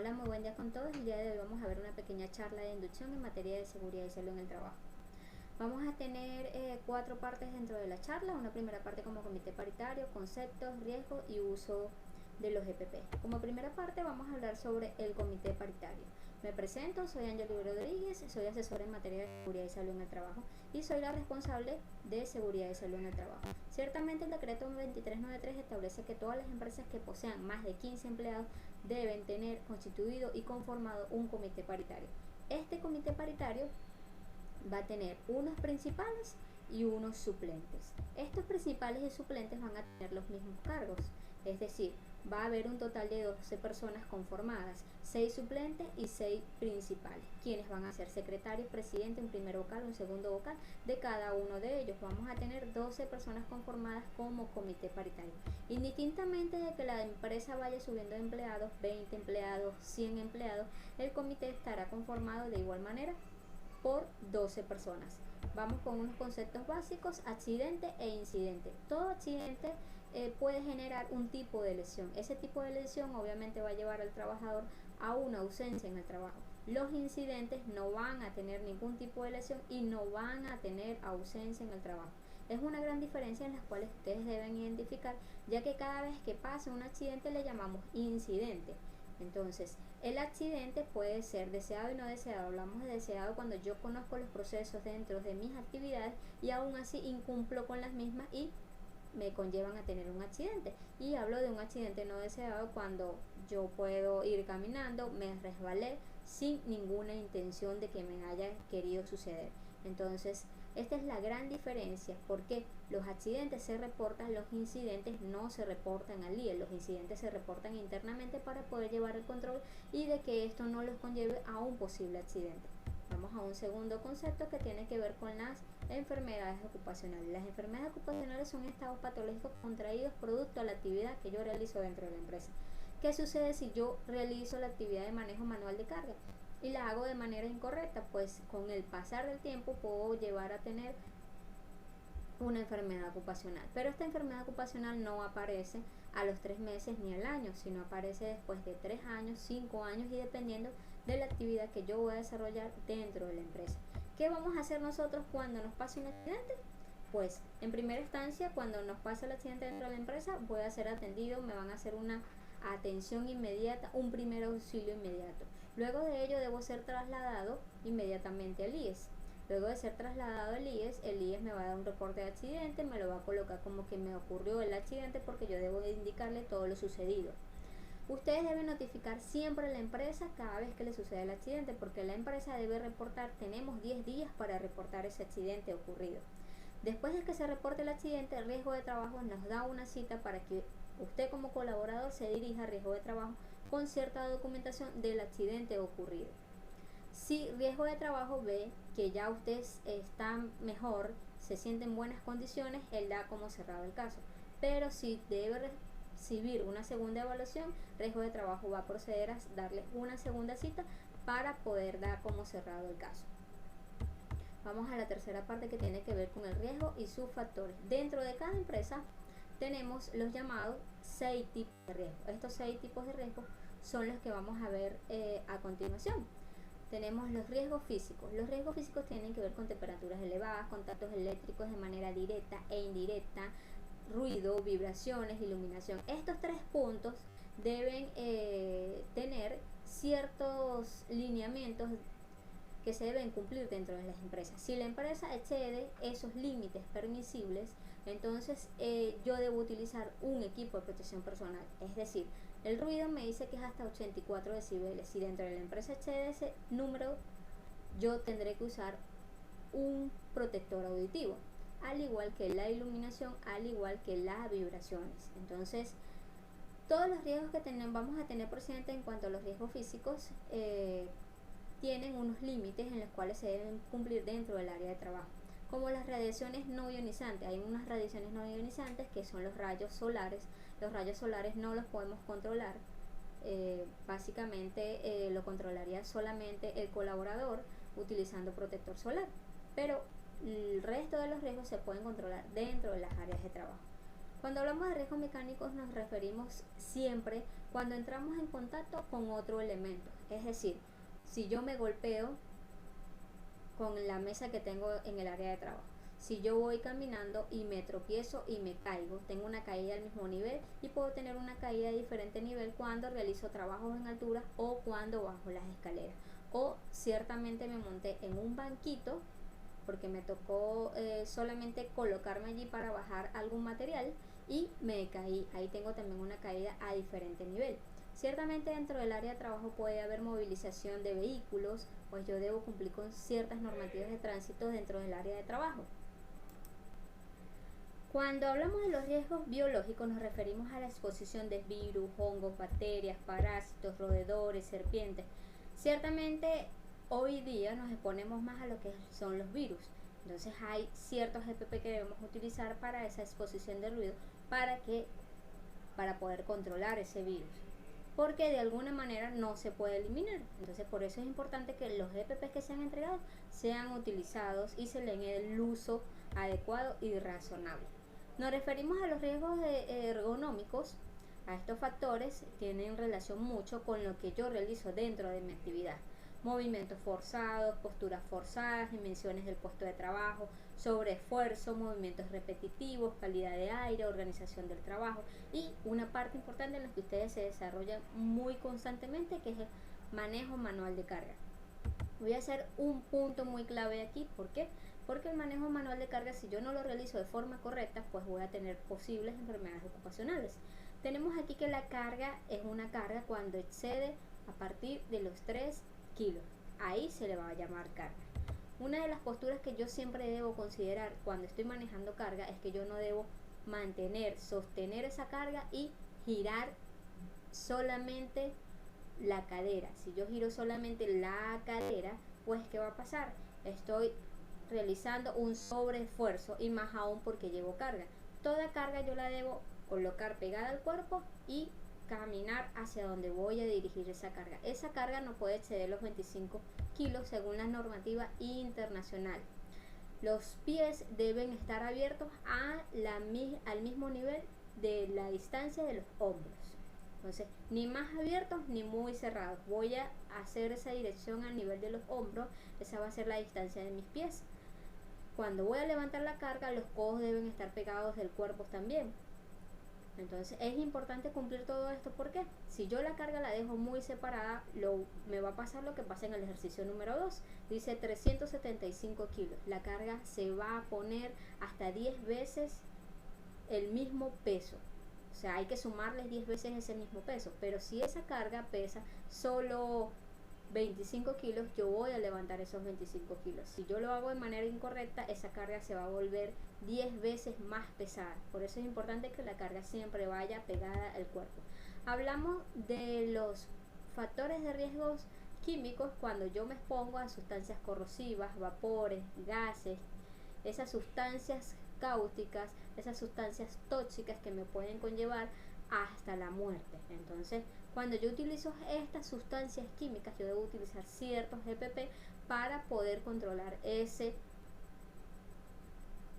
Hola, muy buen día con todos. El día de hoy vamos a ver una pequeña charla de inducción en materia de seguridad y salud en el trabajo. Vamos a tener 4 partes dentro de la charla. Una primera parte como comité paritario, conceptos, riesgos y uso de los EPP. Como primera parte vamos a hablar sobre el comité paritario. Me presento, soy Angeli Rodríguez, soy asesora en materia de seguridad y salud en el trabajo y soy la responsable de seguridad y salud en el trabajo. Ciertamente el decreto 2393 establece que todas las empresas que posean más de 15 empleados deben tener constituido y conformado un comité paritario. Este comité paritario va a tener unos principales y unos suplentes. Estos principales y suplentes van a tener los mismos cargos, es decir, va a haber un total de 12 personas conformadas, 6 suplentes y 6 principales, quienes van a ser secretario, presidente, un primer vocal, un segundo vocal de cada uno de ellos. Vamos a tener 12 personas conformadas como comité paritario. Indistintamente de que la empresa vaya subiendo empleados, 20 empleados, 100 empleados, el comité estará conformado de igual manera por 12 personas. Vamos con unos conceptos básicos: accidente e incidente. Todo accidente puede generar un tipo de lesión. Ese tipo de lesión obviamente va a llevar al trabajador a una ausencia en el trabajo. Los incidentes no van a tener ningún tipo de lesión y no van a tener ausencia en el trabajo. Es una gran diferencia en las cuales ustedes deben identificar, ya que cada vez que pasa un accidente le llamamos incidente. Entonces, el accidente puede ser deseado y no deseado. Hablamos de deseado cuando yo conozco los procesos dentro de mis actividades y aún así incumplo con las mismas y me conllevan a tener un accidente. Y hablo de un accidente no deseado cuando yo puedo ir caminando, me resbalé sin ninguna intención de que me haya querido suceder. Entonces, esta es la gran diferencia, porque los accidentes se reportan, los incidentes no se reportan al IE. Los incidentes se reportan internamente para poder llevar el control y de que esto no los conlleve a un posible accidente. Vamos a un segundo concepto que tiene que ver con las enfermedades ocupacionales. Las enfermedades ocupacionales son estados patológicos contraídos producto de la actividad que yo realizo dentro de la empresa. ¿Qué sucede si yo realizo la actividad de manejo manual de carga y la hago de manera incorrecta? Pues con el pasar del tiempo puedo llevar a tener una enfermedad ocupacional, pero esta enfermedad ocupacional no aparece a los 3 meses ni al año, sino aparece después de 3 años, 5 años y dependiendo de la actividad que yo voy a desarrollar dentro de la empresa. ¿Qué vamos a hacer nosotros cuando nos pase un accidente? Pues en primera instancia, cuando nos pasa el accidente dentro de la empresa, voy a ser atendido, me van a hacer una atención inmediata, un primer auxilio inmediato. Luego de ello debo ser trasladado inmediatamente al IES. Luego de ser trasladado al IES, el IES me va a dar un reporte de accidente, me lo va a colocar como que me ocurrió el accidente porque yo debo de indicarle todo lo sucedido. Ustedes deben notificar siempre a la empresa cada vez que le sucede el accidente, porque la empresa debe reportar, tenemos 10 días para reportar ese accidente ocurrido. Después de que se reporte el accidente, el riesgo de trabajo nos da una cita para que usted como colaborador se dirija a riesgo de trabajo con cierta documentación del accidente ocurrido. Si riesgo de trabajo ve que ya usted está mejor, se siente en buenas condiciones, él da como cerrado el caso. Pero si debe recibir una segunda evaluación, riesgo de trabajo va a proceder a darle una segunda cita para poder dar como cerrado el caso. Vamos a la tercera parte que tiene que ver con el riesgo y sus factores. Dentro de cada empresa tenemos los llamados 6 tipos de riesgo. Estos 6 tipos de riesgo son los que vamos a ver a continuación. Tenemos los riesgos físicos. Los riesgos físicos tienen que ver con temperaturas elevadas, contactos eléctricos de manera directa e indirecta, ruido, vibraciones, iluminación. Estos 3 puntos deben tener ciertos lineamientos que se deben cumplir dentro de las empresas. Si la empresa excede esos límites permisibles, entonces yo debo utilizar un equipo de protección personal. Es decir, el ruido me dice que es hasta 84 decibeles. Si dentro de la empresa excede ese número, yo tendré que usar un protector auditivo, al igual que la iluminación, al igual que las vibraciones. Entonces, todos los riesgos que vamos a tener presente en cuanto a los riesgos físicos tienen unos límites en los cuales se deben cumplir dentro del área de trabajo, como las radiaciones no ionizantes. Hay unas radiaciones no ionizantes que son los rayos solares. Los rayos solares no los podemos controlar, básicamente lo controlaría solamente el colaborador utilizando protector solar, pero el resto de los riesgos se pueden controlar dentro de las áreas de trabajo. Cuando hablamos de riesgos mecánicos nos referimos siempre cuando entramos en contacto con otro elemento. Es decir, si yo me golpeo con la mesa que tengo en el área de trabajo, si yo voy caminando y me tropiezo y me caigo, tengo una caída al mismo nivel y puedo tener una caída de diferente nivel cuando realizo trabajos en altura o cuando bajo las escaleras. O ciertamente me monté en un banquito porque me tocó solamente colocarme allí para bajar algún material y me caí. Ahí tengo también una caída a diferente nivel. Ciertamente dentro del área de trabajo puede haber movilización de vehículos, pues yo debo cumplir con ciertas normativas de tránsito dentro del área de trabajo. Cuando hablamos de los riesgos biológicos nos referimos a la exposición de virus, hongos, bacterias, parásitos, roedores, serpientes. Ciertamente hoy día nos exponemos más a lo que son los virus. Entonces hay ciertos EPP que debemos utilizar para esa exposición de ruido para poder controlar ese virus. Porque de alguna manera no se puede eliminar. Entonces por eso es importante que los EPP que sean entregados sean utilizados y se le den el uso adecuado y razonable. Nos referimos a los riesgos ergonómicos. A estos factores tienen relación mucho con lo que yo realizo dentro de mi actividad. Movimientos forzados, posturas forzadas, dimensiones del puesto de trabajo, sobreesfuerzo, movimientos repetitivos, calidad de aire, organización del trabajo y una parte importante en la que ustedes se desarrollan muy constantemente, que es el manejo manual de carga. Voy a hacer un punto muy clave aquí. ¿Por qué? Porque el manejo manual de carga, si yo no lo realizo de forma correcta, pues voy a tener posibles enfermedades ocupacionales. Tenemos aquí que la carga es una carga cuando excede a partir de los 3 kilos. Ahí se le va a llamar carga. Una de las posturas que yo siempre debo considerar cuando estoy manejando carga es que yo no debo sostener esa carga y girar solamente la cadera. Si yo giro solamente la cadera, pues ¿qué va a pasar? Estoy realizando un sobreesfuerzo y más aún porque llevo carga. Toda carga yo la debo colocar pegada al cuerpo y caminar hacia donde voy a dirigir esa carga. Esa carga no puede exceder los 25 kilos según la normativa internacional. Los pies deben estar abiertos al mismo nivel de la distancia de los hombros. Entonces, ni más abiertos ni muy cerrados. Voy a hacer esa dirección al nivel de los hombros. Esa va a ser la distancia de mis pies. Cuando voy a levantar la carga, los codos deben estar pegados del cuerpo también. Entonces es importante cumplir todo esto porque si yo la carga la dejo muy separada, me va a pasar lo que pasa en el ejercicio número 2. Dice 375 kilos. La carga se va a poner hasta 10 veces el mismo peso. O sea, hay que sumarles 10 veces ese mismo peso. Pero si esa carga pesa solo 25 kilos, yo voy a levantar esos 25 kilos. Si yo lo hago de manera incorrecta, esa carga se va a volver 10 veces más pesada. Por eso es importante que la carga siempre vaya pegada al cuerpo. Hablamos de los factores de riesgos químicos cuando yo me expongo a sustancias corrosivas, vapores, gases, esas sustancias cáusticas, esas sustancias tóxicas que me pueden conllevar hasta la muerte. Entonces, cuando yo utilizo estas sustancias químicas, yo debo utilizar ciertos EPP para poder controlar ese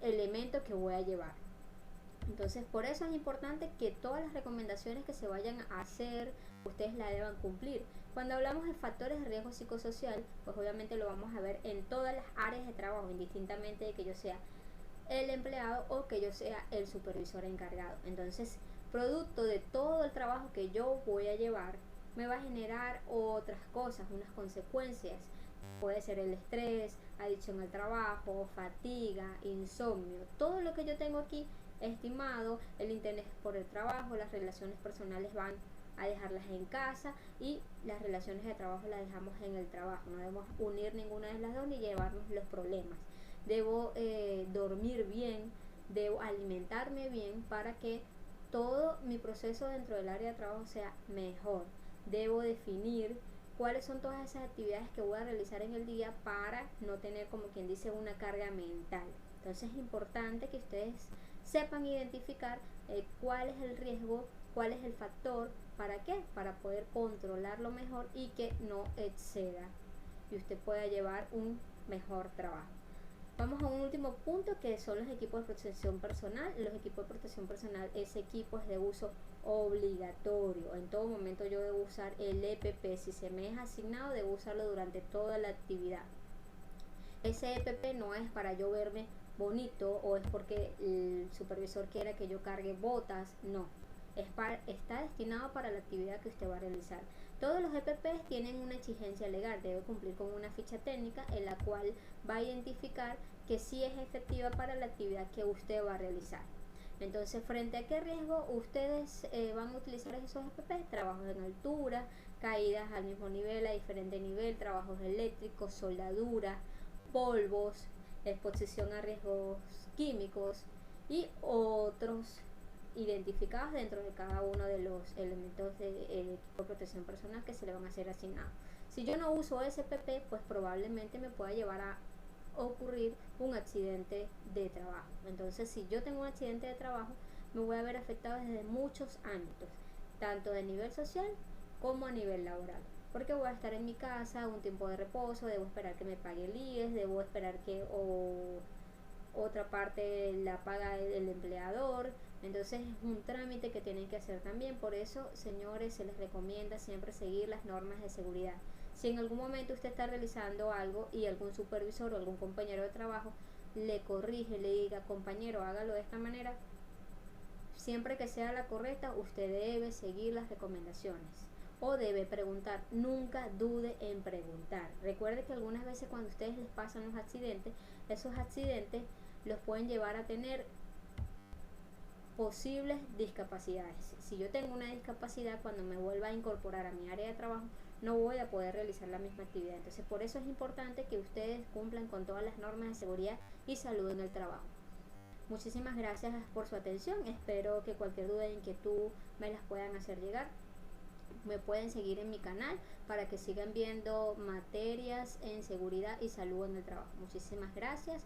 elemento que voy a llevar. Entonces, por eso es importante que todas las recomendaciones que se vayan a hacer, ustedes la deban cumplir. Cuando hablamos de factores de riesgo psicosocial, pues obviamente lo vamos a ver en todas las áreas de trabajo, indistintamente de que yo sea el empleado o que yo sea el supervisor encargado. Entonces, producto de todo el trabajo que yo voy a llevar, me va a generar otras cosas, unas consecuencias. Puede ser el estrés, adicción al trabajo, fatiga, insomnio. Todo lo que yo tengo aquí estimado, el interés por el trabajo, las relaciones personales van a dejarlas en casa y las relaciones de trabajo las dejamos en el trabajo. No debemos unir ninguna de las dos ni llevarnos los problemas. Debo dormir bien, debo alimentarme bien para que todo mi proceso dentro del área de trabajo sea mejor. Debo definir cuáles son todas esas actividades que voy a realizar en el día para no tener, como quien dice, una carga mental. Entonces es importante que ustedes sepan identificar cuál es el riesgo, cuál es el factor, ¿para qué? Para poder controlarlo mejor y que no exceda y usted pueda llevar un mejor trabajo. Vamos a un último punto, que son los equipos de protección personal. Los equipos de protección personal, ese equipo es de uso obligatorio. En todo momento yo debo usar el EPP. Si se me es asignado, debo usarlo durante toda la actividad. Ese EPP no es para yo verme bonito o es porque el supervisor quiera que yo cargue botas, no. Está destinado para la actividad que usted va a realizar. Todos los EPPs tienen una exigencia legal, debe cumplir con una ficha técnica en la cual va a identificar que sí es efectiva para la actividad que usted va a realizar. Entonces, ¿frente a qué riesgo ustedes van a utilizar esos EPPs? Trabajos en altura, caídas al mismo nivel, a diferente nivel, trabajos eléctricos, soldadura, polvos, exposición a riesgos químicos y otros identificados dentro de cada uno de los elementos de protección personal que se le van a ser asignados. Si yo no uso SPP, pues probablemente me pueda llevar a ocurrir un accidente de trabajo. Entonces, si yo tengo un accidente de trabajo, me voy a ver afectado desde muchos ámbitos, tanto de nivel social como a nivel laboral, porque voy a estar en mi casa un tiempo de reposo, debo esperar que me pague el IES, debo esperar que otra parte la paga el empleador. Entonces es un trámite que tienen que hacer también. Por eso, señores, se les recomienda siempre seguir las normas de seguridad. Si en algún momento usted está realizando algo y algún supervisor o algún compañero de trabajo le corrige, le diga, compañero, hágalo de esta manera, siempre que sea la correcta, usted debe seguir las recomendaciones o debe preguntar. Nunca dude en preguntar. Recuerde que algunas veces cuando a ustedes les pasan los accidentes, esos accidentes los pueden llevar a tener posibles discapacidades. Si yo tengo una discapacidad, cuando me vuelva a incorporar a mi área de trabajo, no voy a poder realizar la misma actividad. Entonces, por eso es importante que ustedes cumplan con todas las normas de seguridad y salud en el trabajo. Muchísimas gracias por su atención. Espero que cualquier duda e inquietud me las puedan hacer llegar. Me pueden seguir en mi canal para que sigan viendo materias en seguridad y salud en el trabajo. Muchísimas gracias.